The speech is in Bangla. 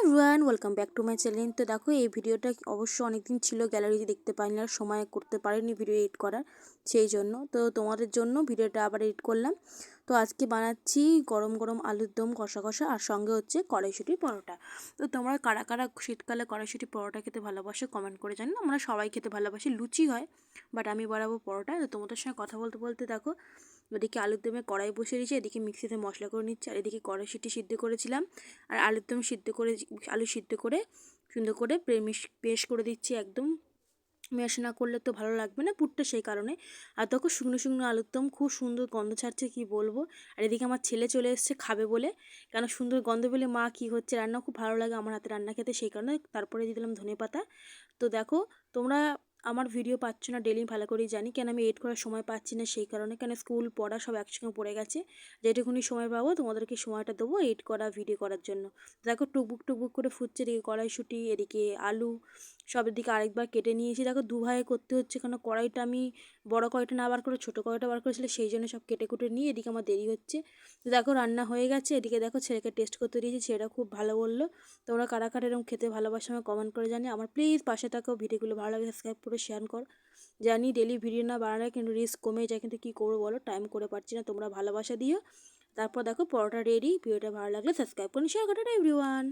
Everyone, welcome back to my channel. তো দেখো, এই ভিডিওটা অবশ্য অনেকদিন ছিল গ্যালারিতে দেখতে পাইনি, আর সময় করতে পারিনি ভিডিও এডিট করার, সেই জন্য তো তোমাদের জন্য ভিডিওটা আবার এডিট করলাম। তো আজকে বানাচ্ছি গরম গরম আলুর দম কষা কষা, আর সঙ্গে হচ্ছে কড়াইশুঁটি পরোটা। তো তোমরা কারা কারা শীতকালে কড়াইশুঁটি পরোটা খেতে ভালোবাসো কমেন্ট করে জানো। আমরা সবাই খেতে ভালোবাসি, লুচি হয় বাট আমি বানাবো পরোটা। তো তোমাদের সঙ্গে কথা বলতে বলতে দেখো, ওদিকে আলুর দমে কড়াই বসিয়ে দিয়েছি, এদিকে মিক্সিতে মশলা করে নিচ্ছি, আর এদিকে কড়াইশুঁটি সিদ্ধ করেছিলাম আর আলুর দম সিদ্ধ করে, আলু সিদ্ধ করে সুন্দর করে পেস্ট করে দিচ্ছি। একদম ম্যাশ না করলে তো ভালো লাগবে না পুরটা, সেই কারণে। আর তখন শুকনো শুকনো আলুর দম খুব সুন্দর গন্ধ ছাড়ছে, কি বলবো। আর এদিকে আমার ছেলে চলে এসেছে খাবে বলে, কেন সুন্দর গন্ধ বলে মা কি হচ্ছে রান্না, খুব ভালো লাগে আমার হাতে রান্না খেতে, সেই কারণে তারপরে দিয়ে দিলাম ধনেপাতা। তো দেখো, তোমরা আমার ভিডিও পাচ্ছ না ডেলি ভালো করেই জানি, কেন আমি এডিট করার সময় পাচ্ছি না, সেই কারণে। কেন স্কুল পড়া সব একসঙ্গে পড়ে গেছে, যেটুকুনি সময় পাবো তোমাদেরকে সময়টা দেবো এডিট করা ভিডিও করার জন্য। দেখো টুকবুক টুকবুক করে ফুটছে, এদিকে কড়াইশুঁটি, এদিকে আলু সব, এদিকে আরেকবার কেটে নিয়েছি। দেখো দুভাগে করতে হচ্ছে, কারণ কড়াইটা আমি বড় কড়াইটা না বার করে ছোটো কড়াইটা বার করেছিল, সেই জন্য সব কেটে কুটে নিয়ে এদিকে আমার দেরি হচ্ছে। তো দেখো রান্না হয়ে গেছে, এদিকে দেখো ছেলেকে টেস্ট করতে দিয়েছি, ছেলেটা খুব ভালো বললো। তোমরা কারা কারা এরকম খেতে ভালোবাসো আমার কমেন্ট করে জানি। আমার প্লিজ পাশে থাকো, ভিডিওগুলো ভালো লাগে সাবস্ক্রাইব করে শেয়ার কর। জানি ডেলি ভিডিও না বানালে কিন্তু রিস্ক কমে যায়, কিন্তু কী করবো বলো, টাইম করে পারছি না, তোমরা ভালোবাসা দিও। তারপর দেখো পরোটা রেডি। ভিডিওটা ভালো লাগলে সাবস্ক্রাইব করুন, শেয়ার করুন এভরিওয়ান।